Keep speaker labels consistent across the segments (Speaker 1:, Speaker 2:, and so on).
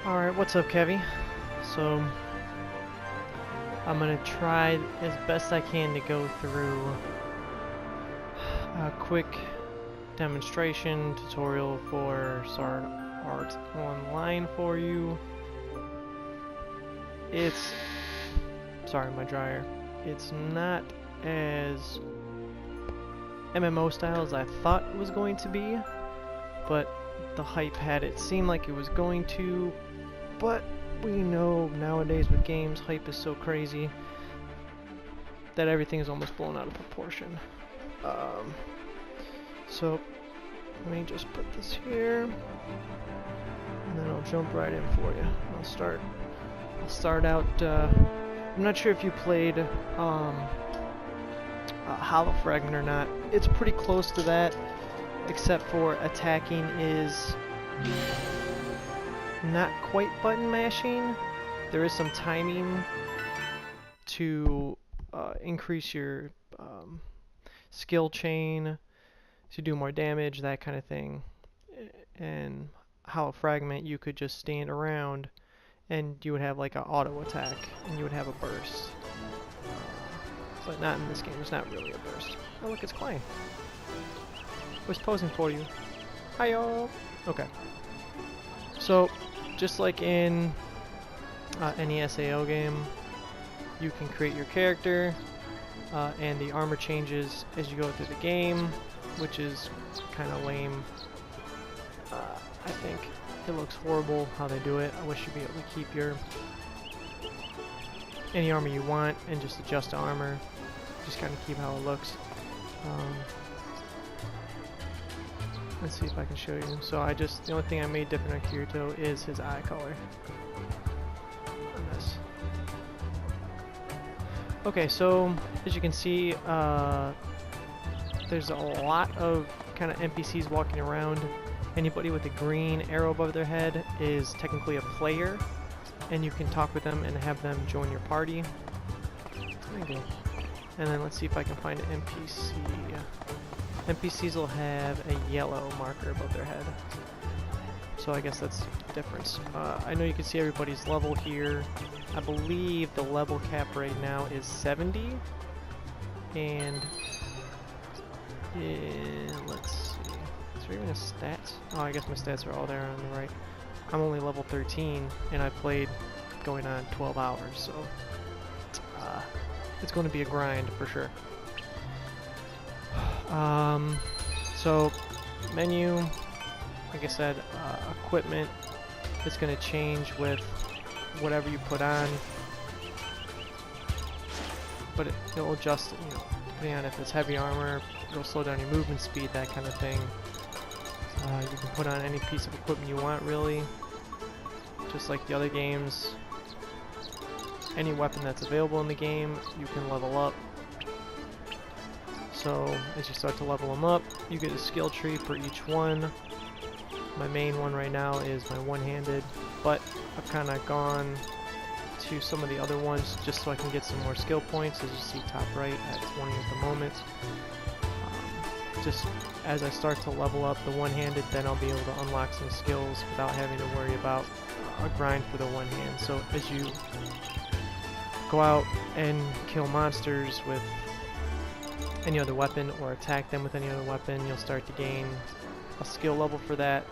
Speaker 1: Alright, what's up, Kevy? So, I'm gonna try as best I can to go through a quick demonstration tutorial for Sword Art Online for you. Sorry, my dryer. It's not as MMO style as I thought it was going to be, but the hype had it seem like it was going to. But we know nowadays with games, hype is so crazy that everything is almost blown out of proportion. So let me just put this here, and then I'll jump right in for you. I'll start out. I'm not sure if you played Hollow Fragment or not. It's pretty close to that, except for attacking is not quite button mashing. There is some timing to increase your skill chain to do more damage, that kind of thing. And Hollow Fragment, you could just stand around and you would have like an auto attack and you would have a burst. But not in this game, it's not really a burst. Oh look, it's Klein. I was posing for you. Hiyo! Okay. So, just like in any SAO game, you can create your character, and the armor changes as you go through the game, which is kind of lame. I think it looks horrible how they do it. I wish you'd be able to keep any armor you want and just adjust the armor. Just kind of keep how it looks. Let's see if I can show you. So the only thing I made different on Kirito is his eye color. On this. Okay, so as you can see, there's a lot of kind of NPCs walking around. Anybody with a green arrow above their head is technically a player, and you can talk with them and have them join your party. There you go. And then let's see if I can find an NPC. NPCs will have a yellow marker above their head. So I guess that's the difference. I know you can see everybody's level here. I believe the level cap right now is 70. And let's see. Is there even a stats? Oh, I guess my stats are all there on the right. I'm only level 13 and I played going on 12 hours, so it's going to be a grind for sure. So menu, like I said, equipment is going to change with whatever you put on, but it'll adjust, you know, depending on if it's heavy armor, it'll slow down your movement speed, that kind of thing. You can put on any piece of equipment you want, really, just like the other games. Any weapon that's available in the game, you can level up. So as you start to level them up, you get a skill tree for each one. My main one right now is my one-handed, but I've kind of gone to some of the other ones just so I can get some more skill points. As you see top right at 20 at the moment. Just as I start to level up the one-handed, then I'll be able to unlock some skills without having to worry about a grind for the one hand. So as you go out and kill monsters with any other weapon or attack them with any other weapon, you'll start to gain a skill level for that,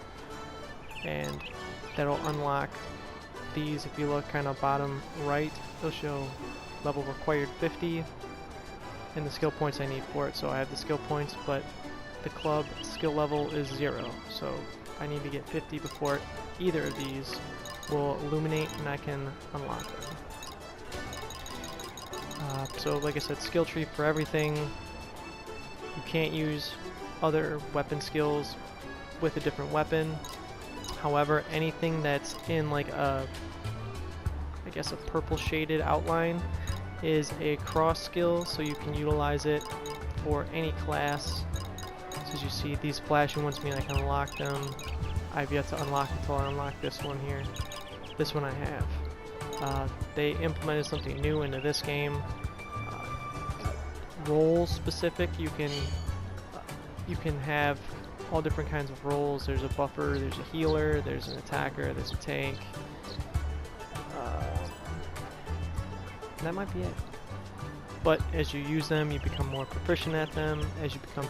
Speaker 1: and that'll unlock these. If you look kind of bottom right, they'll show level required 50 and the skill points I need for it. So I have the skill points, but the club skill level is 0, so I need to get 50 before either of these will illuminate and I can unlock them. So like I said, skill tree for everything. You can't use other weapon skills with a different weapon. However, anything that's in like I guess a purple shaded outline is a cross skill, so you can utilize it for any class. So as you see, these flashing ones mean I can unlock them. I've yet to unlock until I unlock this one here. This one I have. They implemented something new into this game. Role specific, you can have all different kinds of roles. There's a buffer, there's a healer, there's an attacker, there's a tank. That might be it. But as you use them, you become more proficient at them. As you become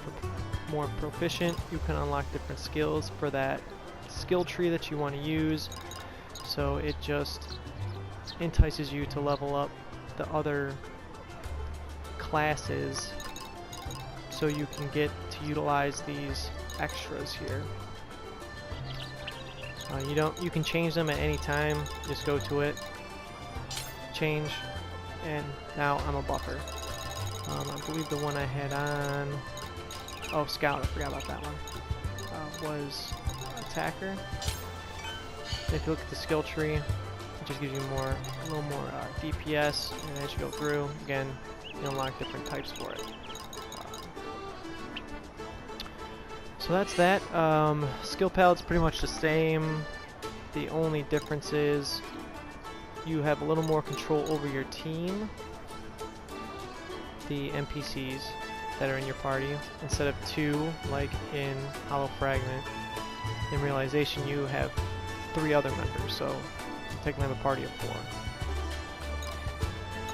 Speaker 1: more proficient, you can unlock different skills for that skill tree that you want to use. So it just entices you to level up the other classes so you can get to utilize these extras here. You can change them at any time. Just go to it, change, and now I'm a buffer. I believe the one I had on, oh, Scout, I forgot about that one, was Attacker. If you look at the skill tree, it just gives you a little more DPS, and as you go through, again, you unlock different types for it. So that's that. Skill palette's pretty much the same. The only difference is you have a little more control over your team, the NPCs that are in your party. Instead of 2, like in Hallow Fragment, in Realization you have 3 other members, so you technically have a party of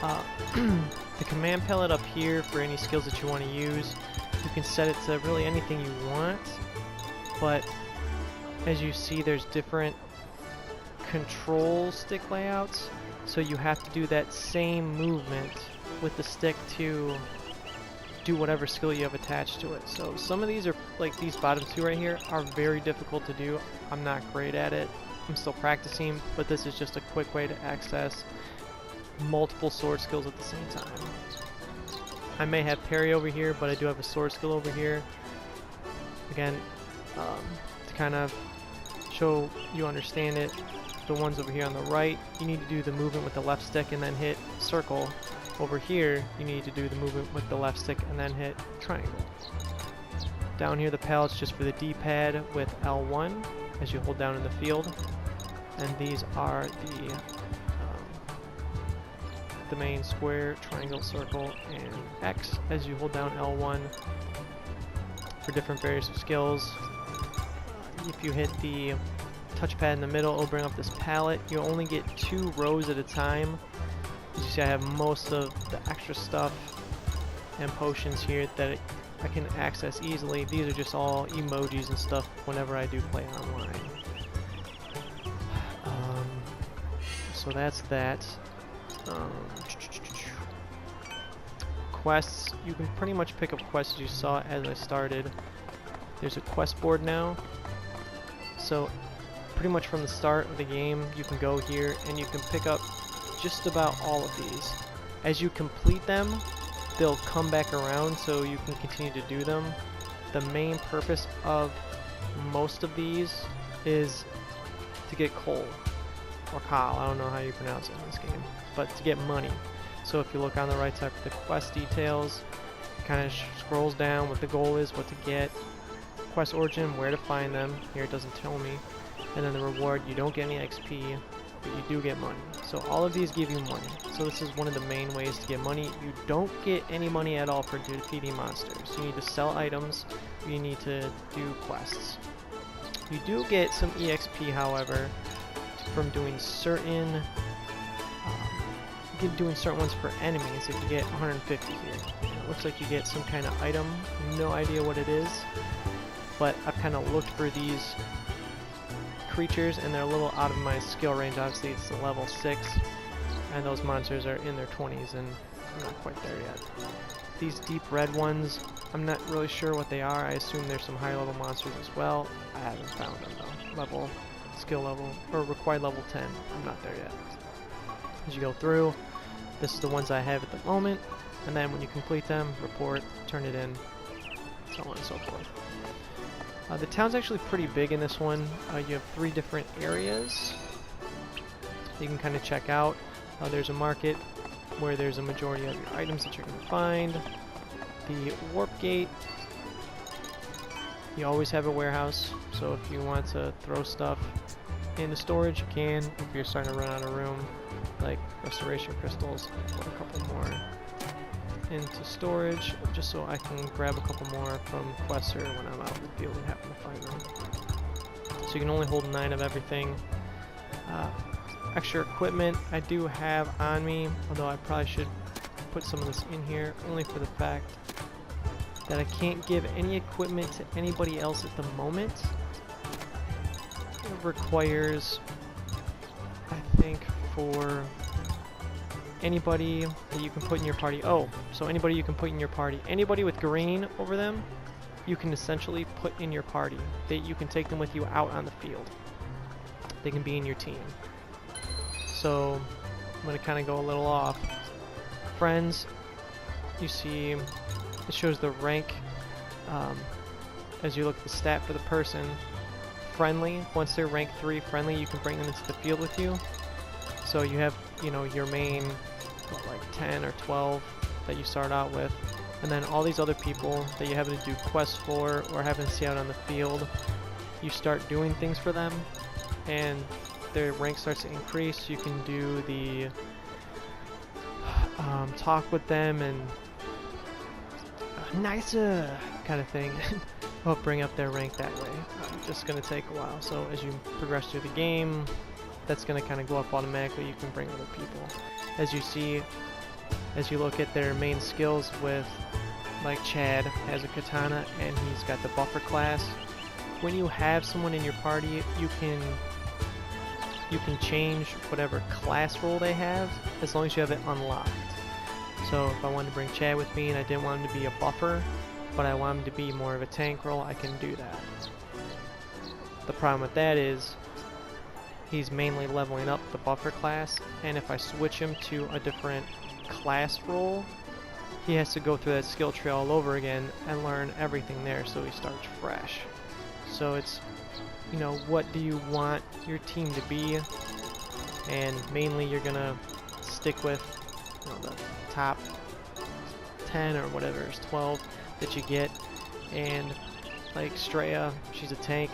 Speaker 1: 4. The command palette up here for any skills that you want to use, you can set it to really anything you want, but as you see there's different control stick layouts, so you have to do that same movement with the stick to do whatever skill you have attached to it. So some of these are, like these bottom 2 right here, are very difficult to do. I'm not great at it. I'm still practicing, but this is just a quick way to access multiple sword skills at the same time. I may have parry over here, but I do have a sword skill over here. Again, to kind of show you understand it, the ones over here on the right, you need to do the movement with the left stick and then hit circle. Over here, you need to do the movement with the left stick and then hit triangle. Down here, the palette's just for the D-pad with L1 as you hold down in the field. And these are the main square, triangle, circle, and X as you hold down L1 for different various skills. If you hit the touchpad in the middle, it'll bring up this palette. You only get 2 rows at a time. As you see, I have most of the extra stuff and potions here that I can access easily. These are just all emojis and stuff whenever I do play online. So that's that. Quests, you can pretty much pick up quests as you saw as I started. There's a quest board now. So pretty much from the start of the game, you can go here and you can pick up just about all of these. As you complete them, they'll come back around so you can continue to do them. The main purpose of most of these is to get coal, or Kyle, I don't know how you pronounce it in this game, but to get money. So if you look on the right side for the quest details, it kind of scrolls down what the goal is, what to get, quest origin, where to find them. Here it doesn't tell me. And then the reward, you don't get any XP, but you do get money. So all of these give you money. So this is one of the main ways to get money. You don't get any money at all for defeating monsters. You need to sell items, you need to do quests. You do get some EXP, however, from doing certain ones for enemies. If you get 150 here, it looks like you get some kind of item. No idea what it is, but I've kind of looked for these creatures and they're a little out of my skill range. Obviously it's the level 6 and those monsters are in their 20s and I'm not quite there yet. These deep red ones, I'm not really sure what they are. I assume there's some higher level monsters as well. I haven't found them though. Skill level, or required level 10. I'm not there yet. As you go through, this is the ones I have at the moment, and then when you complete them, report, turn it in, so on and so forth. The town's actually pretty big in this one. You have 3 different areas you can kind of check out. There's a market where there's a majority of your items that you're going to find. The warp gate, you always have a warehouse, so if you want to throw stuff into storage, you can. If you're starting to run out of room, like restoration crystals, put a couple more into storage just so I can grab a couple more from quests or when I'm out in the field and happen to find them. So you can only hold 9 of everything. Extra equipment I do have on me, although I probably should put some of this in here only for the fact that I can't give any equipment to anybody else at the moment. It requires, I think, for anybody that you can put in your party. Oh, so anybody you can put in your party. Anybody with green over them, you can essentially put in your party. You can take them with you out on the field. They can be in your team. So I'm going to kind of go a little off. Friends, you see it shows the rank as you look at the stat for the person. Friendly, once they're rank 3 friendly, you can bring them into the field with you. So you have, you know, your main, what, like 10 or 12 that you start out with. And then all these other people that you happen to do quests for or happen to see out on the field, you start doing things for them. And their rank starts to increase. You can do the talk with them and nicer kind of thing. Help bring up their rank that way. Just going to take a while. So as you progress through the game, that's going to kind of go up automatically. You can bring other people. As you see, as you look at their main skills with, like Chad has a katana and he's got the buffer class. When you have someone in your party, you can change whatever class role they have as long as you have it unlocked. So if I wanted to bring Chad with me and I didn't want him to be a buffer, but I want him to be more of a tank role, I can do that. The problem with that is he's mainly leveling up the buffer class, and if I switch him to a different class role, he has to go through that skill tree all over again and learn everything there, so he starts fresh. So it's, you know, what do you want your team to be? And mainly you're gonna stick with, you know, the top 10 or whatever is 12 that you get. And like Straya, she's a tank.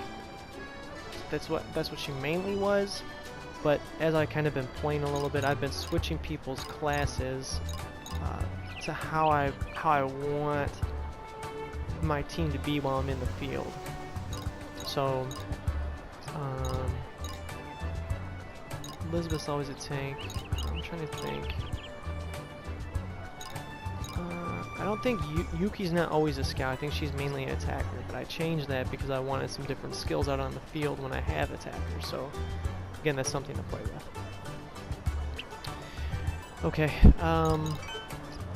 Speaker 1: That's what she mainly was. But as I kind of been playing a little bit, I've been switching people's classes to how I want my team to be while I'm in the field. So Elizabeth's always a tank. I'm trying to think. I don't think Yuki's not always a scout. I think she's mainly an attacker, but I changed that because I wanted some different skills out on the field when I have attackers. So again, that's something to play with. Okay,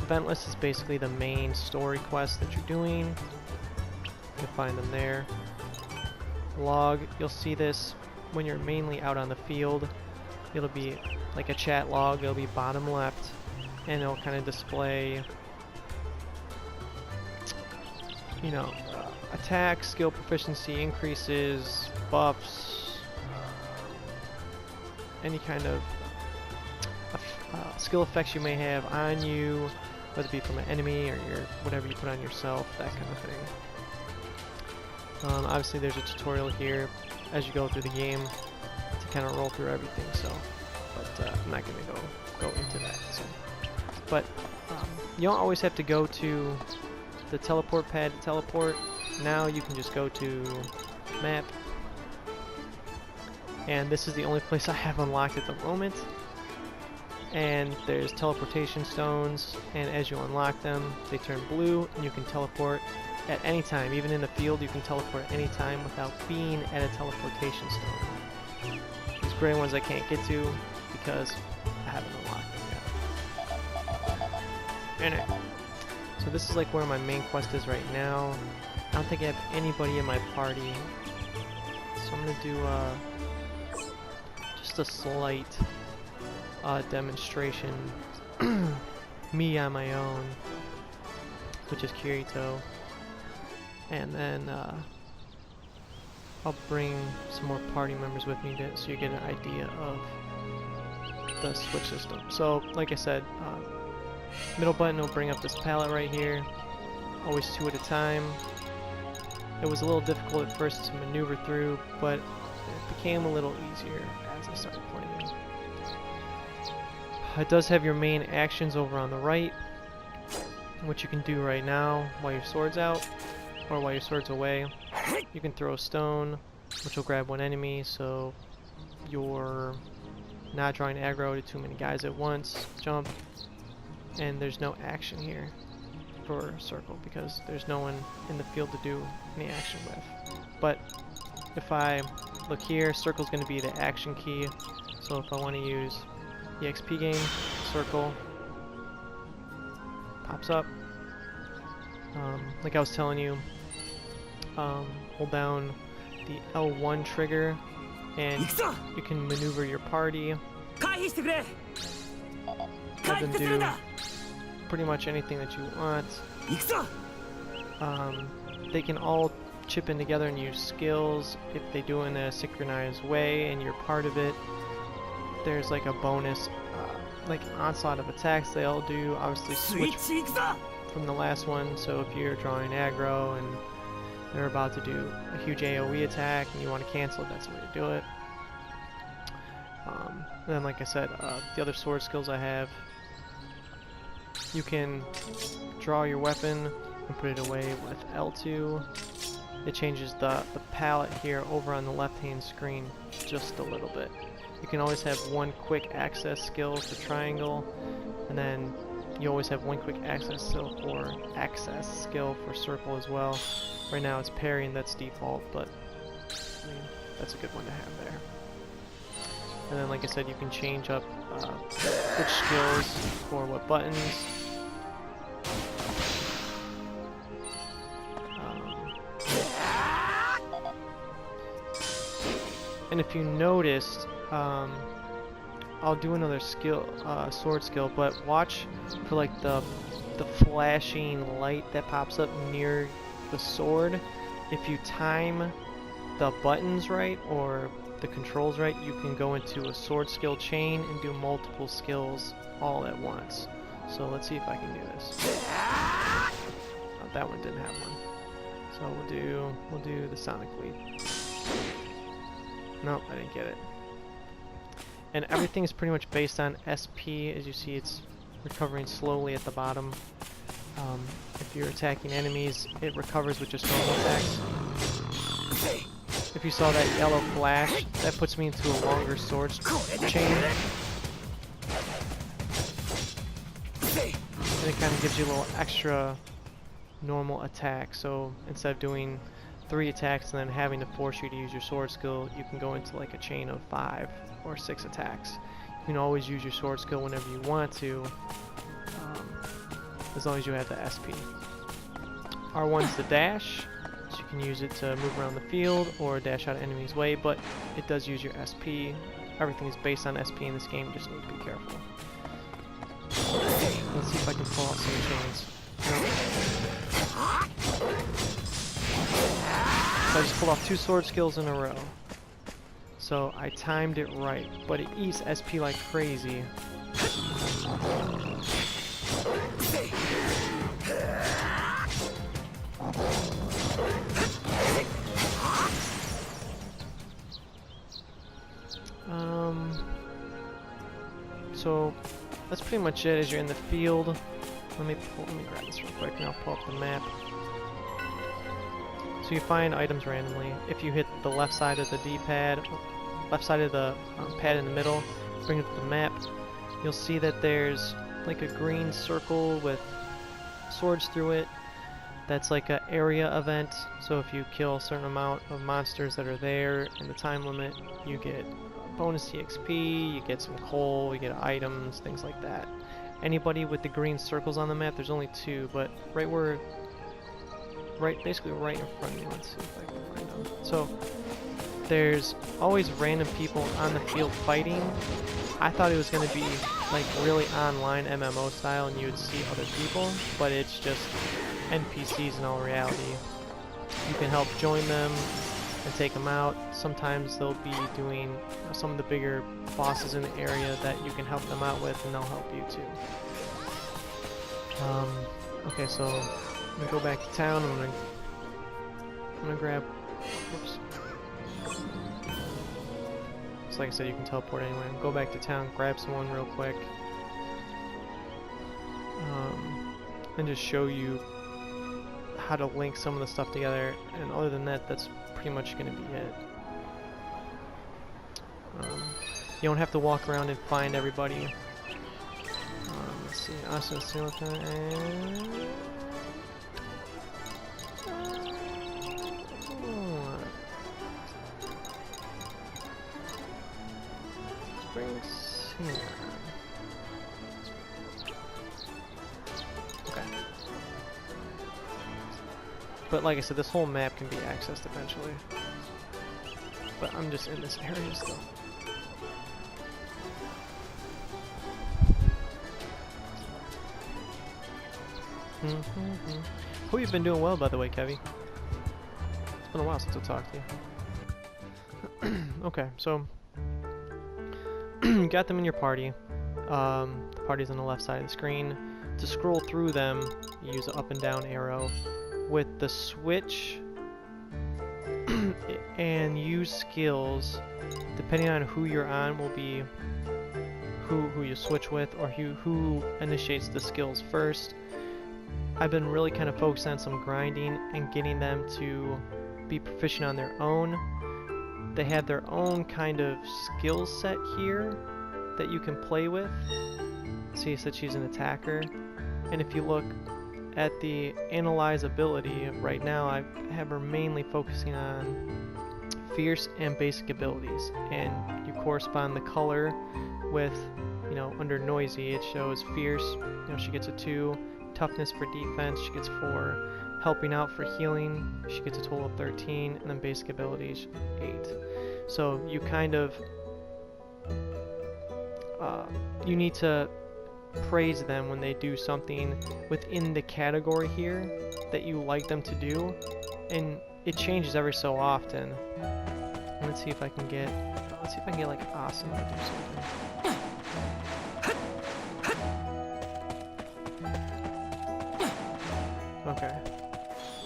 Speaker 1: Eventless is basically the main story quest that you're doing. You'll find them there. Log, you'll see this when you're mainly out on the field. It'll be like a chat log. It'll be bottom left, and it'll kind of display, you know, attack, skill proficiency increases, buffs, any kind of skill effects you may have on you, whether it be from an enemy or whatever you put on yourself, that kind of thing. Obviously there's a tutorial here as you go through the game to kind of roll through everything, so, but I'm not going to go into that. So, but you don't always have to go to the teleport pad to teleport. Now you can just go to map, and this is the only place I have unlocked at the moment. And there's teleportation stones, and as you unlock them, they turn blue, and you can teleport at any time. Even in the field, you can teleport at any time without being at a teleportation stone. These gray ones I can't get to because I haven't unlocked them yet. Anyway, so this is like where my main quest is right now. I don't think I have anybody in my party, so I'm gonna do just a slight demonstration, me on my own, which is Kirito, and then I'll bring some more party members with me so you get an idea of the switch system. So, like I said, middle button will bring up this palette right here, always 2 at a time. It was a little difficult at first to maneuver through, but it became a little easier as I started playing. It does have your main actions over on the right. what you can do right now while your sword's out, or while your sword's away, you can throw a stone, which will grab one enemy, so you're not drawing aggro to too many guys at once. Jump, and there's no action here for circle because there's no one in the field to do any action with. But if I look here, circle's going to be the action key, so if I want to use the XP gain, circle pops up. Like I was telling you, hold down the L1 trigger and you can maneuver your party, have them do pretty much anything that you want. They can all chip in together and use skills if they do it in a synchronized way and you're part of it. There's like a bonus like onslaught of attacks they all do, obviously switch from the last one, so if you're drawing aggro and they're about to do a huge AoE attack and you want to cancel it, that's the way to do it. Then like I said, the other sword skills I have, you can draw your weapon and put it away with L2. It changes the palette here over on the left hand screen just a little bit. You can always have one quick access skill for triangle, and then you always have one quick access skill for circle as well. Right now it's parry and that's default, but I mean, that's a good one to have there. And then like I said, you can change up which skills for what buttons. And if you noticed, I'll do another skill, sword skill, but watch for like the flashing light that pops up near the sword. If you time the buttons right or the controls right, you can go into a sword skill chain and do multiple skills all at once. So let's see if I can do this. Oh, that one didn't have one. So we'll do the Sonic Leap. Nope, I didn't get it. And everything is pretty much based on SP. As you see, it's recovering slowly at the bottom. If you're attacking enemies, it recovers with just normal attacks. If you saw that yellow flash, that puts me into a longer sword chain. And it kind of gives you a little extra normal attack. So instead of doing 3 attacks and then having to force you to use your sword skill, you can go into like a chain of 5 or 6 attacks. You can always use your sword skill whenever you want to, as long as you have the SP. R1's the dash, so you can use it to move around the field or dash out of enemies' way, but it does use your SP. Everything is based on SP in this game, you just need to be careful. Let's see if I can pull out some chains. So I just pulled off 2 sword skills in a row. So I timed it right, but it eats SP like crazy. So that's pretty much it as you're in the field. Let me grab this real quick and I'll pull up the map. So you find items randomly. If you hit the left side of the D-pad, left side of the pad in the middle, bring it to the map, you'll see that there's like a green circle with swords through it. That's like an area event. So if you kill a certain amount of monsters that are there in the time limit, you get bonus EXP, you get some coal, you get items, things like that. Anybody with the green circles on the map, there's only 2, but basically right in front of you. Let's see if I can find them. So there's always random people on the field fighting. I thought it was going to be like really online MMO style and you would see other people, but it's just NPCs in all reality. You can help join them and take them out. Sometimes they'll be doing some of the bigger bosses in the area that you can help them out with, and they'll help you too. Okay, so I'm gonna go back to town. I'm gonna grab. Whoops. So like I said, you can teleport anywhere. Go back to town, grab someone real quick. and just show you how to link some of the stuff together. And other than that, that's pretty much going to be it. You don't have to walk around and find everybody. Let's see, Austin Silicon and... Springs here. Okay. But like I said, this whole map can be accessed eventually. But I'm just in this area still. Hope you've been doing well, by the way, Kevy. It's been a while since I talked to you. Okay, so you got them in your party. The party's on the left side of the screen. To scroll through them, you use the up and down arrow. With the switch and use skills, depending on who you're on, will be who you switch with, or who initiates the skills first. I've been really kind of focused on some grinding and getting them to be proficient on their own. They have their own kind of skill set here that you can play with. See, I said she's an attacker. And if you look at the analyze ability, right now I have her mainly focusing on fierce and basic abilities. And you correspond the color with, you know, under noisy it shows fierce, you know, she gets a 2. Toughness for defense, she gets 4. Helping out for healing, she gets a total of 13. And then basic abilities, 8. So you kind of, you need to praise them when they do something within the category here that you like them to do. And it changes every so often. Let's see if I can get, like awesome to do something. Okay,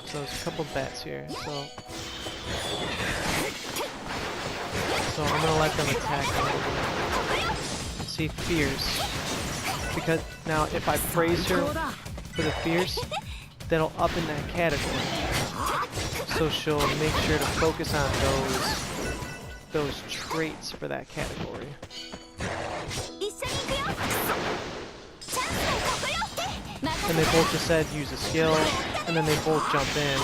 Speaker 1: so there's a couple bets here, so I'm gonna let them attack me. See, fierce, because now if I praise her for the fierce, that'll up in that category, so she'll make sure to focus on those traits for that category. And they both just said use a skill, and then they both jump in.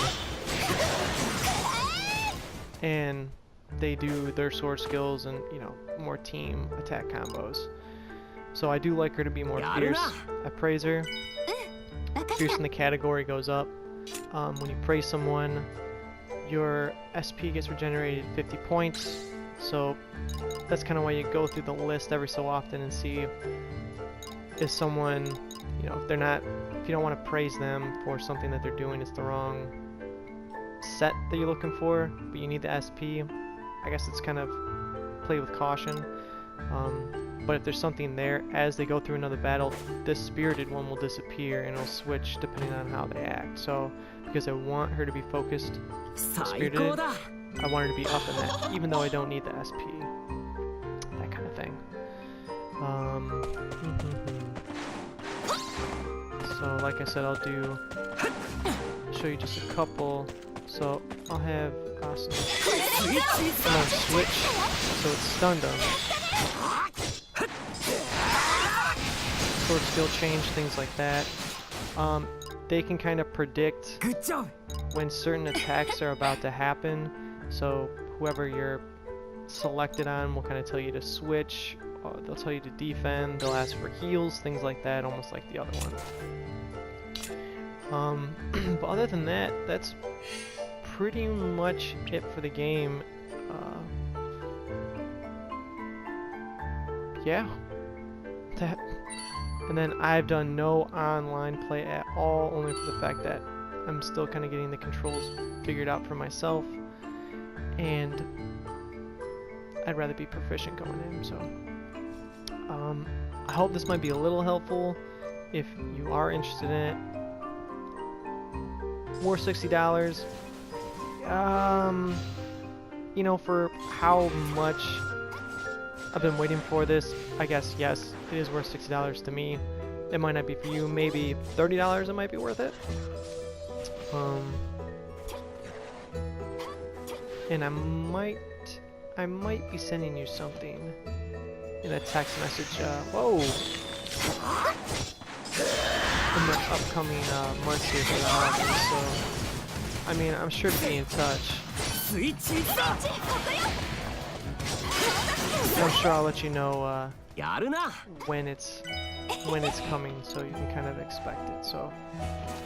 Speaker 1: And they do their sword skills and, you know, more team attack combos. So I do like her to be more fierce. I praise her. Fierce in the category goes up. When you praise someone, your SP gets regenerated 50 points. So that's kind of why you go through the list every so often and see if someone, you know, if you don't want to praise them for something that they're doing, it's the wrong set that you're looking for, but you need the SP. I guess it's kind of play with caution. But if there's something there, as they go through another battle, this spirited one will disappear and it'll switch depending on how they act. So, because I want her to be focused, spirited, I want her to be up in that, even though I don't need the SP. That kind of thing. So, like I said, I'll show you just a couple. So, I'll have Austin. I'm gonna switch, so it's stunned them. Sword skill change, things like that. They can kind of predict when certain attacks are about to happen. So whoever you're selected on will kind of tell you to switch. They'll tell you to defend. They'll ask for heals, things like that, almost like the other one. But other than that, that's pretty much it for the game. Yeah. That. And then I've done no online play at all, only for the fact that I'm still kind of getting the controls figured out for myself, and I'd rather be proficient going in. So I hope this might be a little helpful if you are interested in it. Worth $60. You know, for how much I've been waiting for this, I guess yes, it is worth $60 to me. it might not be for you. Maybe $30 it might be worth it. And I might be sending you something in a text message. Whoa! In the upcoming months here for the holidays. So, I mean, I'm sure to be in touch. I'm sure I'll let you know when it's coming, so you can kind of expect it. So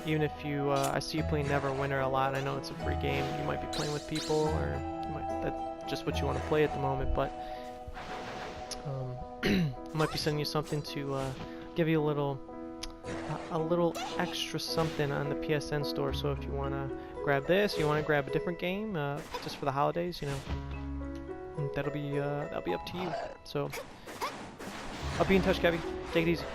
Speaker 1: even if you, I see you playing Neverwinter a lot. I know it's a free game. You might be playing with people, or that's just what you want to play at the moment. But I might be sending you something to give you a little extra something on the PSN store. So if you want to grab this, you want to grab a different game just for the holidays, you know, that'll be up to you. So I'll be in touch, Kevin. Take it easy.